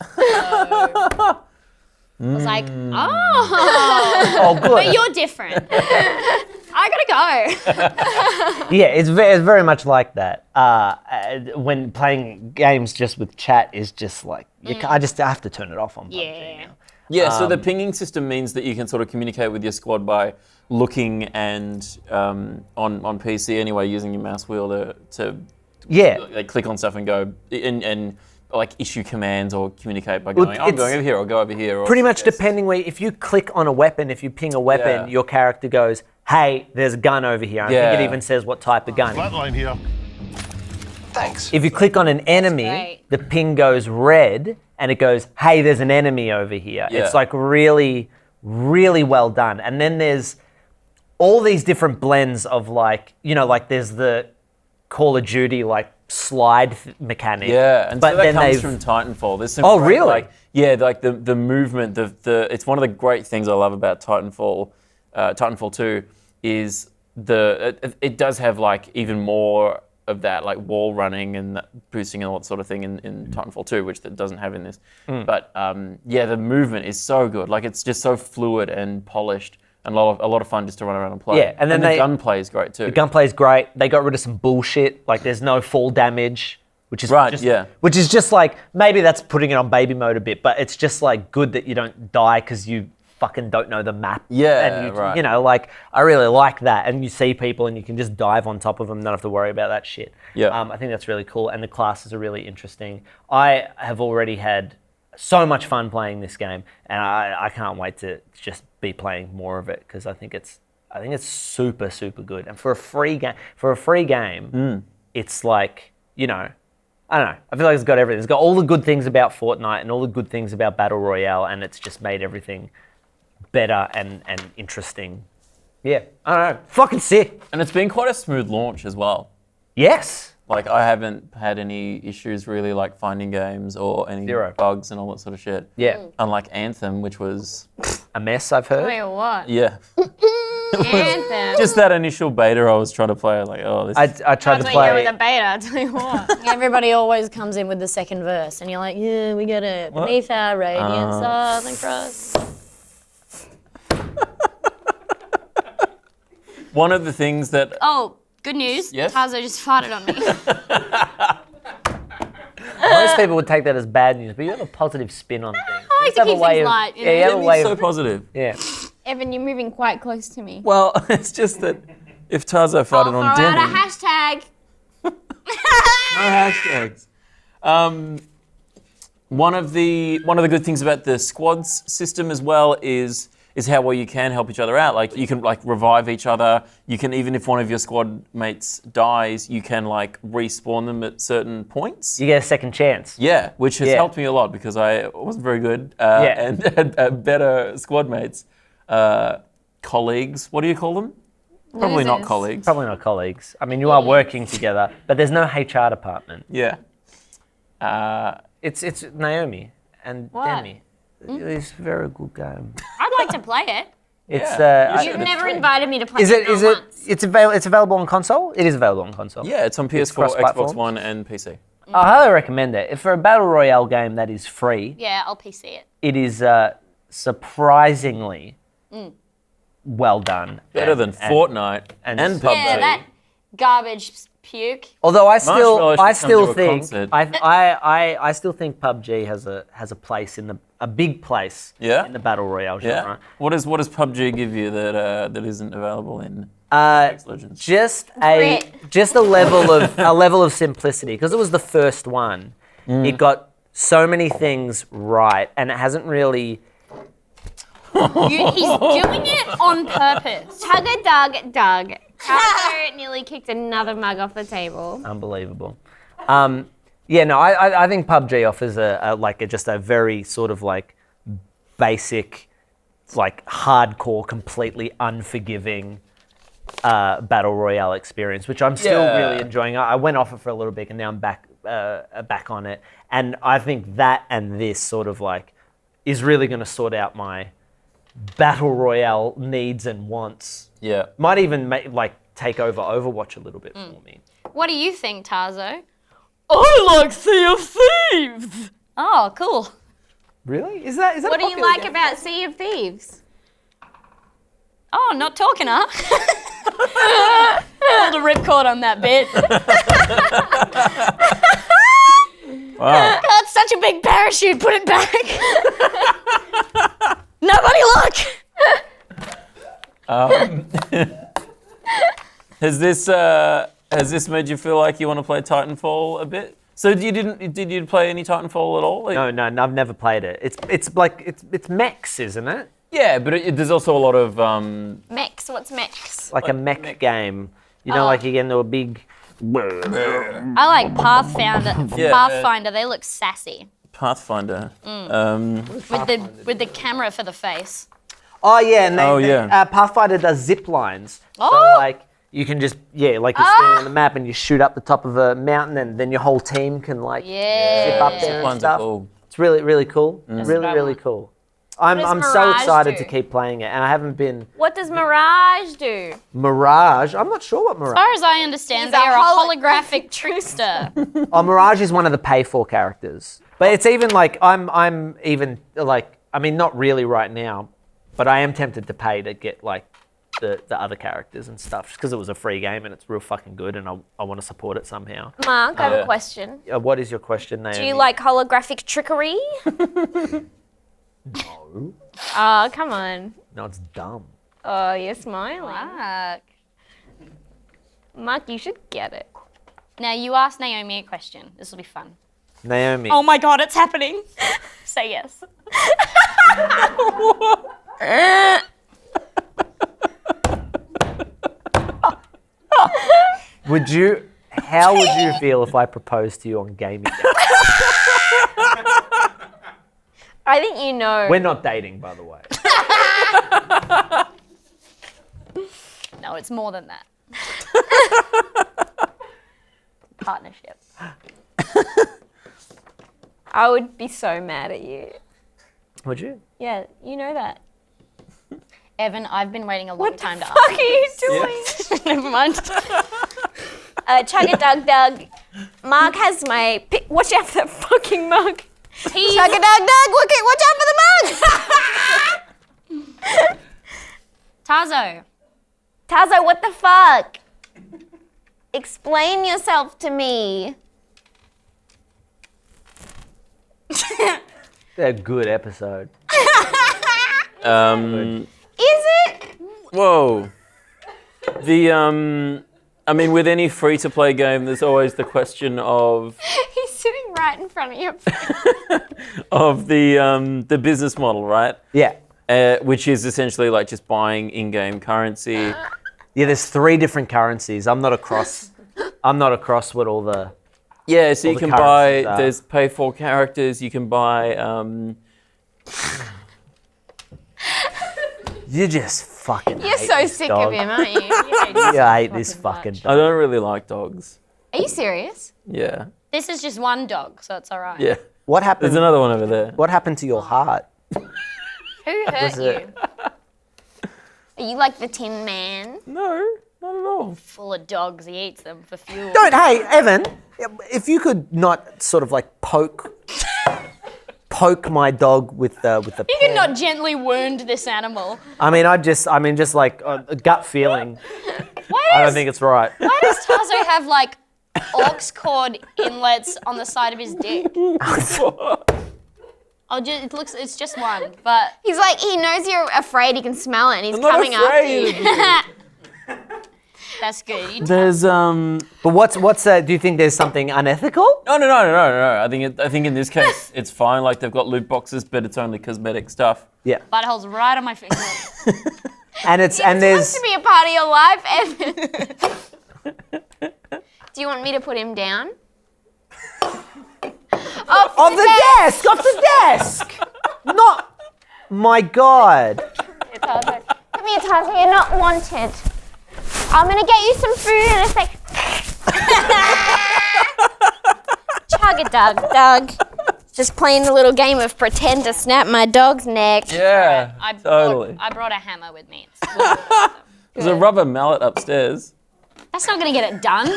So I was like, oh, Oh, good. but you're different. I gotta go. Yeah, it's very much like that. When playing games just with chat is just like, I have to turn it off on PUBG Yeah. now. Yeah, so the pinging system means that you can sort of communicate with your squad by looking and on PC anyway, using your mouse wheel to Yeah. like click on stuff and go and like issue commands or communicate by going, I'm it's going over here or go over here. Or Pretty much yes. depending where, if you click on a weapon, if you ping a weapon, Yeah. your character goes, hey, there's a gun over here. I think Yeah. it even says what type of gun. Flatline here. Thanks. If you click on an enemy, great. the ping goes red and it goes, hey, there's an enemy over here. Yeah. It's like really, really well done. And then there's all these different blends of like, you know, like there's the Call of Duty like slide mechanic. Yeah, and but so that then comes they've from Titanfall. There's some Oh, great, really? Like, yeah, like the movement, it's one of the great things I love about Titanfall. Titanfall 2 is it does have like even more of that, like wall running and boosting and all that sort of thing in Titanfall 2, which that doesn't have in this. But yeah, the movement is so good. Like it's just so fluid and polished, and a lot of fun just to run around and play. Yeah, and then the gunplay is great too. The gunplay's great. They got rid of some bullshit. Like there's no fall damage, which is Right, just, yeah. Which is just like, maybe that's putting it on baby mode a bit, but it's just like good that you don't die because you fucking don't know the map. Yeah, and you, right. You know, like I really like that. And you see people and you can just dive on top of them, not have to worry about that shit. Yeah. I think that's really cool. And the classes are really interesting. I have already had so much fun playing this game, and I can't wait to just be playing more of it because I think it's super, super good. And for a free game, it's like, you know, I don't know. I feel like it's got everything. It's got all the good things about Fortnite and all the good things about Battle Royale, and it's just made everything better and interesting. Yeah, I don't know. Fucking sick. And it's been quite a smooth launch as well. Yes. Like I haven't had any issues really, like finding games or any Zero. bugs and all that sort of shit. Yeah. Unlike Anthem, which was A mess, I've heard. Wait, what? yeah, Anthem. just that initial beta I was trying to play. Like, oh, this. I tried to That's what you play. with a beta, I tell you what. Everybody always comes in with the second verse, and you're like, yeah, we get it. Beneath our radiant southern cross. One of the things that Oh, good news. Yes? Tazo just farted on me. Most people would take that as bad news, but you have a positive spin on things. I like Just to have a keep way things of- light, you Yeah, you know? have a it's way so of. positive. Yeah. Evan, you're moving quite close to me. Well, it's just that if Tazo farted Throw on out Demi, a hashtag. no hashtags. One of the good things about the squads system as well is is how well you can help each other out. Like you can like revive each other. You can, even if one of your squad mates dies, you can like respawn them at certain points. You get a second chance. Yeah, which has Yeah. helped me a lot because I wasn't very good Yeah. and had better squad mates. Colleagues, what do you call them? Probably not Losers. colleagues. Probably not colleagues. I mean, you are working together, but there's no HR department. Yeah. It's Naomi and What? Demi. It's a very good game. I'd like to play it. It's Yeah. You've never invited me to play is it. it once. it's available on console? It is available on console. Yeah, it's on PS4, cross-platform? Xbox One, and PC. I highly recommend it. If for a battle royale game that is free, Yeah, I'll PC it. it is surprisingly well done. Better than Fortnite and PUBG. Yeah, that garbage puke. Although I Marshmallow should still come to a think concert. I still think PUBG has a place in a big place Yeah? in the battle royale Yeah. genre. What does PUBG give you that isn't available in Legends? Just Grit. a level of simplicity because it was the first one. It got so many things right, and it hasn't really. He's doing it on purpose. Doug. Tazo nearly kicked another mug off the table. Unbelievable. Yeah, no, I think PUBG offers just a very sort of like basic, like hardcore, completely unforgiving battle royale experience, which I'm still Yeah. really enjoying. I went off it for a little bit, and now I'm back on it. And I think that and this sort of like is really going to sort out my battle royale needs and wants. Yeah. Might even take over Overwatch a little bit for me. What do you think, Tazo? I like Sea of Thieves. Oh, cool. Really? Is that What do you like about Sea of Thieves? Oh, not talking, huh? Pulled a ripcord on that bit. Wow. Oh, it's such a big parachute. Put it back. Nobody look. Has this made you feel like you want to play Titanfall a bit? So did you play any Titanfall at all? Like, No, I've never played it. It's mechs, isn't it? Yeah, but there's also a lot of Mex, what's Mex? Like a mech game. You know, like you get into a big. I like Pathfinder. Yeah. Pathfinder, they look sassy. Pathfinder. With the camera for the face. Oh yeah, and yeah. Pathfinder does zip lines. Oh. So like you can just like you're standing on the map and you shoot up the top of a mountain, and then your whole team can like Yeah. zip up there and Ones are stuff. cool. It's really cool. what Really I really want. cool. I'm does so Mirage excited do? to keep playing it, and I haven't been What does Mirage do? Mirage. I'm not sure what Mirage. As far as I understand, they a are a holo- holographic trickster. Oh, Mirage is one of the pay for characters. But it's even like I'm even like I mean not really right now, but I am tempted to pay to get like the other characters and stuff because it was a free game and it's real fucking good and I want to support it somehow. Mark, I have Yeah. a question. What is your question, Naomi? Do you like holographic trickery? No. Oh, come on. No, it's dumb. Oh, you're smiling. Fuck. Mark, you should get it. Now you ask Naomi a question. This will be fun. Naomi. Oh my god, it's happening. Say yes. How would you feel if I proposed to you on Gamey? I think you know. We're not dating, by the way. No, it's more than that. Partnership. I would be so mad at you. Would you? Yeah, you know that. Evan, I've been waiting a long What time the to fuck ask are you doing? Never mind. Chugga Doug. Mark has my. Watch out for that fucking mug. Chugga Doug. Watch out for the mug. Tazo. Tazo, what the fuck? Explain yourself to me. A good episode. Is it? Whoa. I mean, with any free-to-play game, there's always the question of He's sitting right in front of you. the business model, right? Yeah. which is essentially like just buying in-game currency. Yeah, there's 3 different currencies. I'm not across what all the... Yeah, so you the can currencies buy, are. there's pay for characters, you can buy, You just fucking You're hate so this sick dog. of him, aren't you? You hate this fucking I don't really like dogs. Are you serious? Yeah, This is just one dog, so it's all right. yeah. What There's happened? another one over there. What happened to your heart? Who hurt Was you? it- Are you like the Tin Man? No, not at all. Full of dogs. He eats them for fuel. Don't. Hey, Evan, if you could not sort of like poke my dog with the You can not gently wound this animal. I mean, just like a gut feeling. Why I don't does, think it's right. why does Tazo have like aux cord inlets on the side of his dick? It's just one, but He's like, he knows you're afraid, he can smell it, and he's I'm not coming after afraid. you. that's good. You There's But what's do you think there's something unethical? No. I think in this case it's fine. Like they've got loot boxes, but it's only cosmetic stuff. Yeah. butthole's right on my finger. And Wants there's to be a part of your life, Evan. Do you want me to put him down? off the desk. Not. My God. Come here, Tazo, you're not wanted. I'm gonna get you some food in a sec. Chug a dug. Just playing a little game of pretend to snap my dog's neck. Yeah, totally. I brought a hammer with me. It's There's a rubber mallet upstairs. That's not gonna get it done.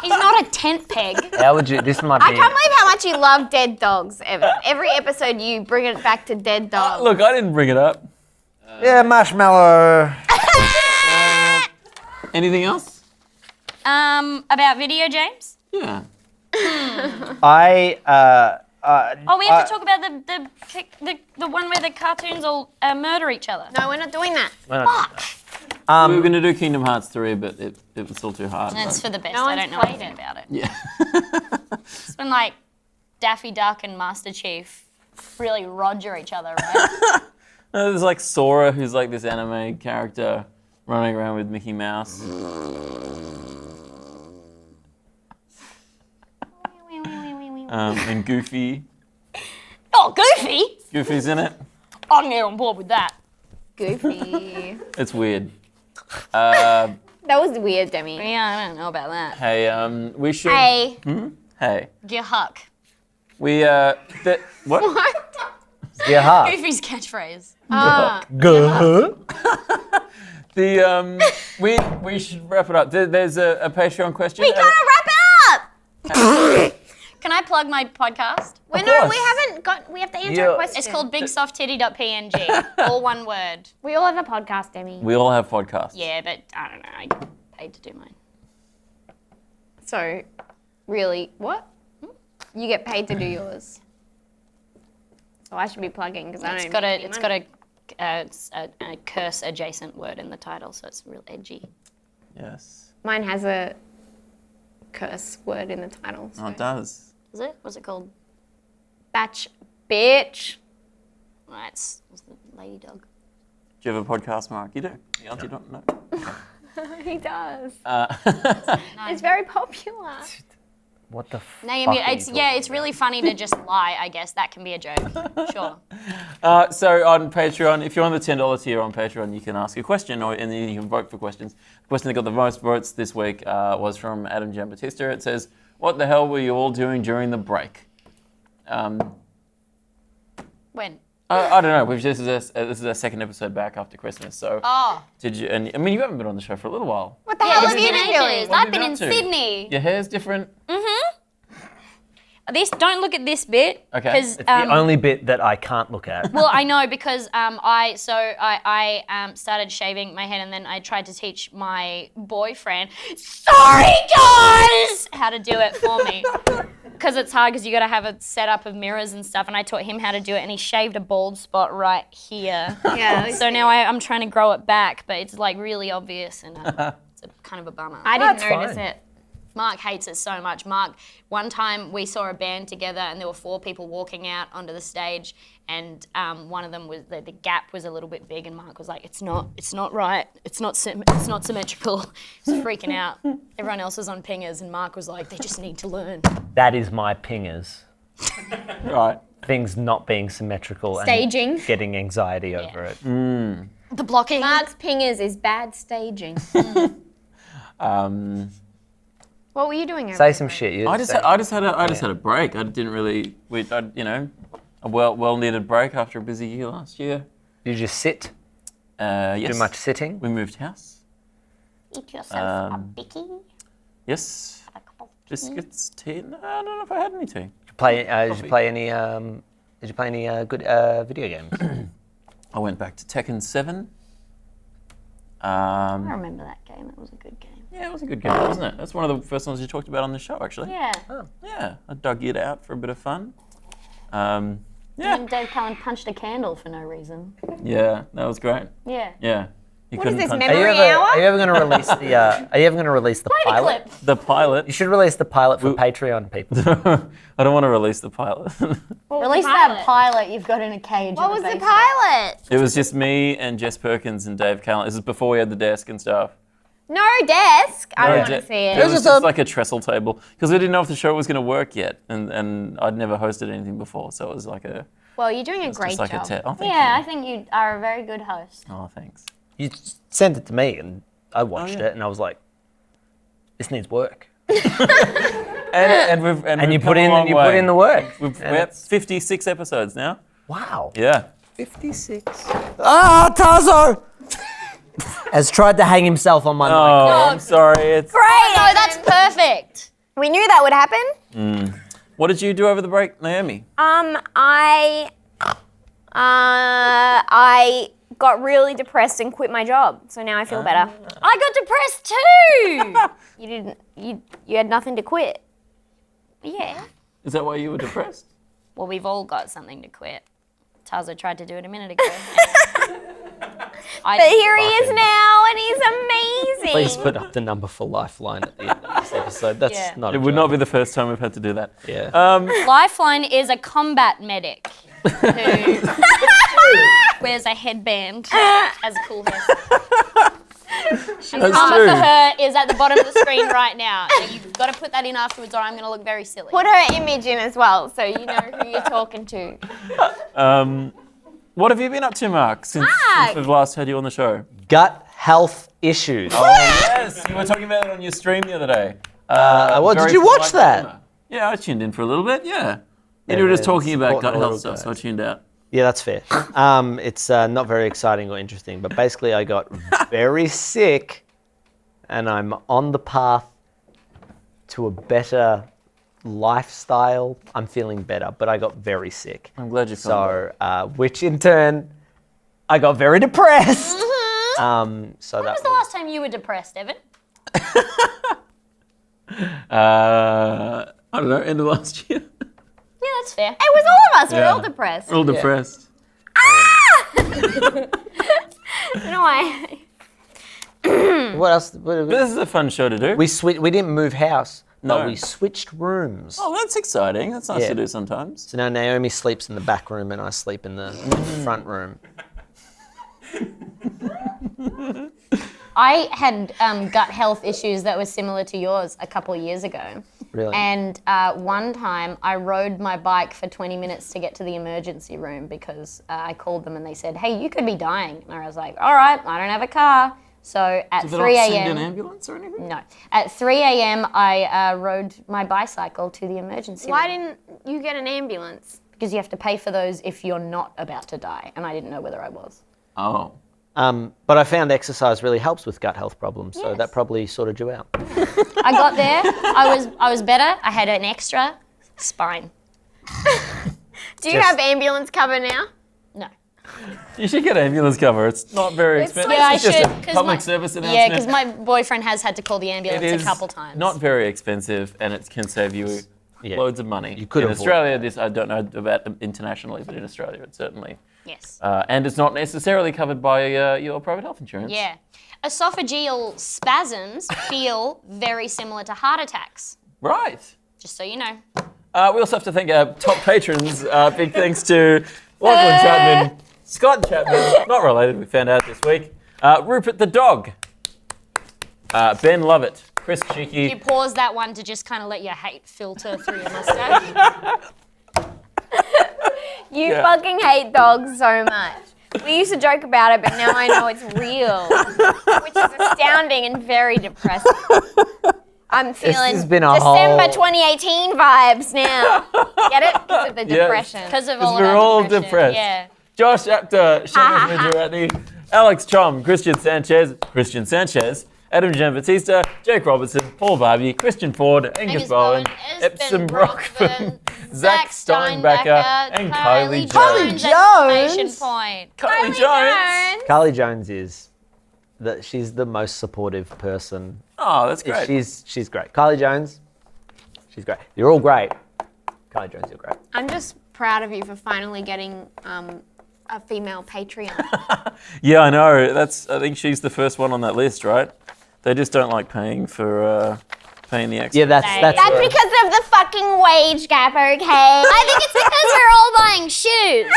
He's not a tent peg. How would you? This might I be. can't believe how much you love dead dogs, Evan. Every episode you bring it back to dead dogs. Look, I didn't bring it up. Yeah, marshmallow. Anything else? About video games? Yeah. Oh, we have to talk about the one where the cartoons all murder each other. No, we're not doing that. We were going to do Kingdom Hearts 3, but it was still too hard. It's for the best. No I one's don't know played anything it. about it. Yeah. It's when like Daffy Duck and Master Chief really roger each other, right? There's like Sora, who's like this anime character running around with Mickey Mouse. And Goofy. Oh, Goofy! Goofy's in it. I can get on board with that. Goofy. It's weird. That was weird, Demi. Yeah, I don't know about that. Hey, we should. Hey. Hey. Yuck. We, what? What? Yeah. Goofy's catchphrase. Good. We should wrap it up. There's a Patreon question. We gotta wrap it up! Can I plug my podcast? We course. haven't got, we have to answer Yeah. a question. It's called BigSoftTitty.png. All one word. We all have a podcast, Demi. We all have podcasts. Yeah, but I don't know. I paid to do mine. So, really, what? You get paid to do yours. So I should be plugging because I don't. It's got a curse adjacent word in the title, so it's real edgy. Yes. Mine has a curse word in the title. So. Oh, it does. Is it? What's it called? Batch, bitch. Right, it's the lady dog. Do you have a podcast, Mark? You do. You don't know. He does. Uh, It's very popular. What the fuck? Naomi, are you it's talking really funny to just lie. I guess that can be a joke. Sure. So on Patreon, if you're on the $10 tier on Patreon, you can ask a question, and then you can vote for questions. The question that got the most votes this week was from Adam Giambattista. It says, "What the hell were you all doing during the break?" When? I don't know. This is our second episode back after Christmas. So Oh. did you? And I mean, you haven't been on the show for a little while. What the hell It's have you been been ages. doing? What have I've you been been in up to? Sydney. Your hair's different. Don't look at this bit. Okay. 'Cause, It's the only bit that I can't look at. well, I know because I started shaving my head and then I tried to teach my boyfriend, sorry guys, how to do it for me. Because it's hard because you got to have a setup of mirrors and stuff, and I taught him how to do it, and he shaved a bald spot right here. Yeah. So now I'm trying to grow it back, but it's like really obvious, and it's kind of a bummer. I didn't That's notice fine. it. Mark hates it so much. Mark, one time we saw a band together and there were 4 people walking out onto the stage, and one of them was the gap was a little bit big, and Mark was like, "It's not right. It's not symmetrical." He's freaking out. Everyone else was on pingers, and Mark was like, "They just need to learn." That is my pingers. Right. Things not being symmetrical Staging. and getting anxiety over it. The blocking. Mark's pingers is bad staging. What were you doing over Say some shit. I just had a break. I didn't really, a well needed break after a busy year last year. Did you sit? Yes. Do much sitting? We moved house. Eat yourself a bicky. Yes. Biscuits, tea. No, I don't know if I had any tea. Did you play any good video games? I went back to Tekken 7. I remember that game. It was a good game. Yeah, it was a good game, wasn't it? That's one of the first ones you talked about on the show, actually. Yeah. Yeah, I dug it out for a bit of fun. And Dave Cullen punched a candle for no reason. Yeah, that was great. Yeah. Yeah. You What is this, punch- memory Are hour? you ever going to release the? Are you ever going to release the Play the pilot? clip. The pilot. You should release the pilot for Patreon people. I don't want to release the pilot. Release that pilot you've got in a cage. What was the pilot? It was just me and Jess Perkins and Dave Callan. This is before we had the desk and stuff. No desk. I don't want to Je- see it. It was just like a trestle table because we didn't know if the show was going to work yet, and I'd never hosted anything before, so it was like a Well, you're doing a great just like job. a test. Oh, thank Yeah, I you. think you are a very good host. Oh, thanks. You sent it to me and I watched it and I was like, this needs work. And And you we've come a long put way. in the work. We're And at 56 episodes now. Wow. Yeah. 56. Ah, Tazo has tried to hang himself on my mic. Oh, I'm sorry. It's. Great. No, that's perfect. We knew that would happen. What did you do over the break, Naomi? I got really depressed and quit my job, so now I feel better. I got depressed too. You didn't. You had nothing to quit. Yeah. Is that why you were depressed? Well, we've all got something to quit. Tazo tried to do it a minute ago. But here he is now, and he's amazing. Please put up the number for Lifeline at the end of this episode. That's Yeah. not It a would joke. not be the first time we've had to do that. Yeah. Lifeline is a combat medic who wears a headband as a cool hairstyle. And That's karma true. for her is at the bottom of the screen right now. So you've got to put that in afterwards, or I'm going to look very silly. Put her image in as well, so you know who you're talking to. What have you been up to, Mark, since we've last had you on the show? Gut health issues. Oh, yes. You were talking about it on your stream the other day. Well, did Very you watch polite that? gamer. Yeah, I tuned in for a little bit, yeah. And Yeah, you were just it's talking about important gut a health little stuff, so I guys. tuned out. Yeah, that's fair. It's not very exciting or interesting, but basically I got very sick and I'm on the path to a better lifestyle. I'm feeling better, but I got very sick. I'm glad you felt So, which in turn, I got very depressed. So When was that the last time you were depressed, Evan? I don't know, end of last year. Yeah, that's fair. It was all of us. We're Yeah. all depressed. We're all depressed. No, I. what else? But this is a fun show to do. We didn't move house, No. but we switched rooms. Oh, that's exciting. That's nice Yeah. to do sometimes. So now Naomi sleeps in the back room and I sleep in the front room. I had gut health issues that were similar to yours a couple of years ago. Really? And one time I rode my bike for 20 minutes to get to the emergency room because I called them and they said, hey, you could be dying. And I was like, all right, I don't have a car. So at Did they 3 not send a.m. an ambulance or anything? No. At 3 a.m. I rode my bicycle to the emergency Why room. didn't you get an ambulance? Because you have to pay for those if you're not about to die. And I didn't know whether I was. Oh. But I found exercise really helps with gut health problems, so Yes. that probably sorted you out. I got there. I was better. I had an extra spine. Do you have ambulance cover now? No. You should get ambulance cover. It's not very expensive. Yeah, I it's just should. a public service announcement. Yeah, because my boyfriend has had to call the It ambulance is a couple times. not very expensive, and it can save you Yeah. loads of money. You could in avoid Australia, this I don't know about internationally, but in Australia, it certainly Yes. And it's not necessarily covered by your private health insurance. Yeah. Esophageal spasms feel very similar to heart attacks, Right. just so you know. We also have to thank our top patrons. Big thanks to Lachlan Chapman, Scott Chapman, not related, we found out this week. Rupert the dog. Ben Lovett. Chris Cheeky. You pause that one to just kind of let your hate filter through your mustache. You fucking hate dogs so much. We used to joke about it, but now I know it's real, which is astounding and very depressing. I'm feeling has been a December whole- 2018 vibes now. Get it? Because of the depression. Because of all of we're our all depression. depressed. Yeah. Josh Apter, Shannon Gujarati, Alex Chom, Christian Sanchez, Adam Giambattista, Jake Robertson, Paul Barbie, Christian Ford, Angus Bowen, Epsom Brockman, Zach Steinbacker, and Kylie Jones. Exclamation point. Kylie Jones. Carly Jones is she's the most supportive person. Oh, that's great. She's great. Kylie Jones, she's great. You're all great. Kylie Jones, you're great. I'm just proud of you for finally getting a female Patreon. Yeah, I know. I think she's the first one on that list, right? They just don't like paying for paying the extra. Yeah, that's That's because of the fucking wage gap, okay? I think it's because we're all buying shoes.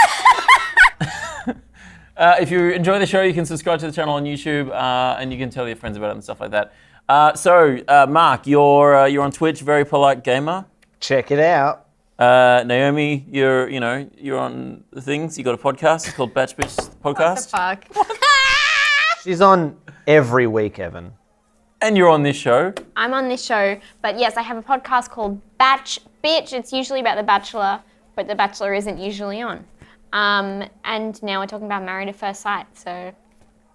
If you enjoy the show, you can subscribe to the channel on YouTube, and you can tell your friends about it and stuff like that. Mark, you're on Twitch, Very Polite Gamer. Check it out. Naomi, you're on the things. You got a podcast called Batch Bitch Podcast, Fuck. She's on every week, Evan. and you're on this show. I'm on this show, but yes, I have a podcast called Batch Bitch. It's usually about The Bachelor, but The Bachelor isn't usually on. And now we're talking about Married at First Sight. So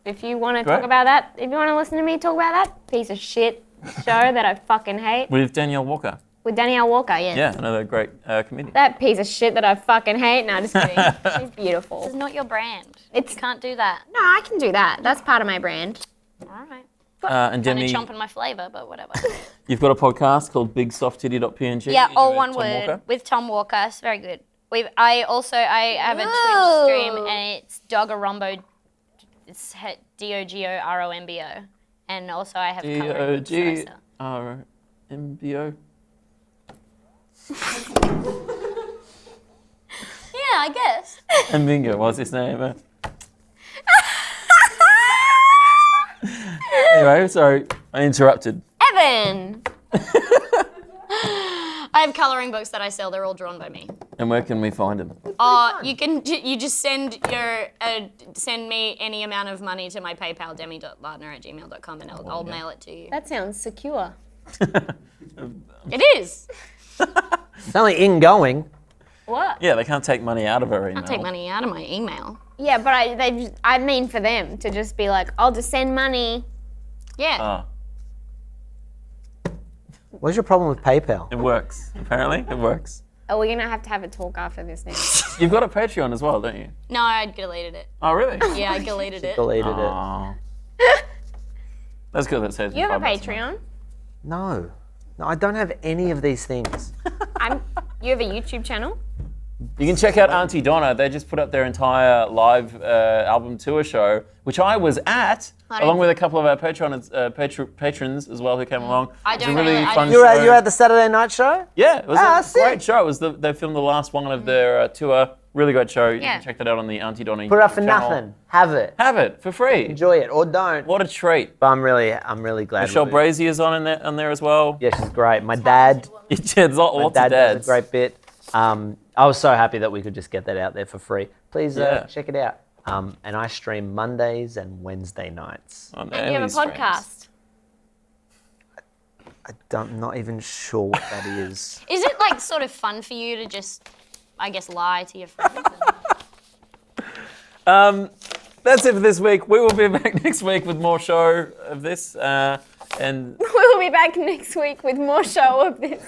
if you want to Great. talk about that, if you want to listen to me talk about that piece of shit show that I fucking hate, With Danielle Walker. with Danielle Walker, yes. Yeah, another great comedian. That piece of shit that I fucking hate. No, just kidding. She's beautiful. It's not your brand. You can't do that. No, I can do that. That's part of my brand. All right. And Kind Demi, of chomping my flavour, but whatever. you've got a podcast called BigSoftTitty.png. Yeah, all with one Tom word Walker. with Tom Walker. It's very good. I have a Twitch stream and it's Dogorombo. It's Dogorombo, and also I have coloring books that I sell. DOGRMBO. Yeah, I guess. And Bingo, what's his name? Anyway, sorry, I interrupted. Evan! I have colouring books that I sell. They're all drawn by me. And where can we find him? You just send me any amount of money to my PayPal, demi.lardner@gmail.com, and I'll mail it to you. That sounds secure. It is. It's only ingoing. What? Yeah, they can't take money out of her email. I'll take money out of my email. Yeah, but I mean for them to just be like, I'll just send money. Yeah. Oh, What's your problem with PayPal? it works. Apparently, it works. Oh, we're gonna have to have a talk after this now. You've got a Patreon as well, don't you? No, I deleted it. Oh, really? Yeah, I deleted it. Deleted it. Oh. That's good. That saves me You have a $5 month. Patreon? No, I don't have any of these things. You have a YouTube channel? You can check out Auntie Donna. They just put up their entire live album tour show, which I was at, along with a couple of our patrons as well who came along. I It was don't a really really- I fun You were show. at the Saturday night show? Yeah, it was Ah, a sick. great show. It was they filmed the last one of their tour. Really great show. You Yeah. can check that out on the Auntie Donna Put it up YouTube for channel. nothing. Have it. Have it for free. Enjoy it or don't. What a treat. But I'm really glad. Michelle with it. Brazier's on there as well. Yeah, she's great. My dad. There's lots of Dad does a dads. great bit. I was so happy that we could just get that out there for free. Please Yeah. check it out. And I stream Mondays and Wednesday nights. On You have a Naomi's streams. podcast. I'm not even sure what that is. Is it like sort of fun for you to just, I guess, lie to your friends? That's it for this week. We will be back next week with more show of this. And We'll be back next week with more show of this.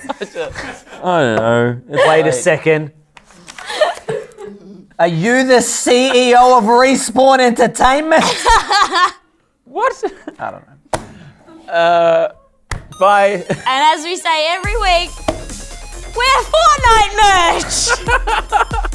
I don't know. It's Wait a late. second. Are you the CEO of Respawn Entertainment? What? I don't know. Bye. And as we say every week, we're Fortnite merch!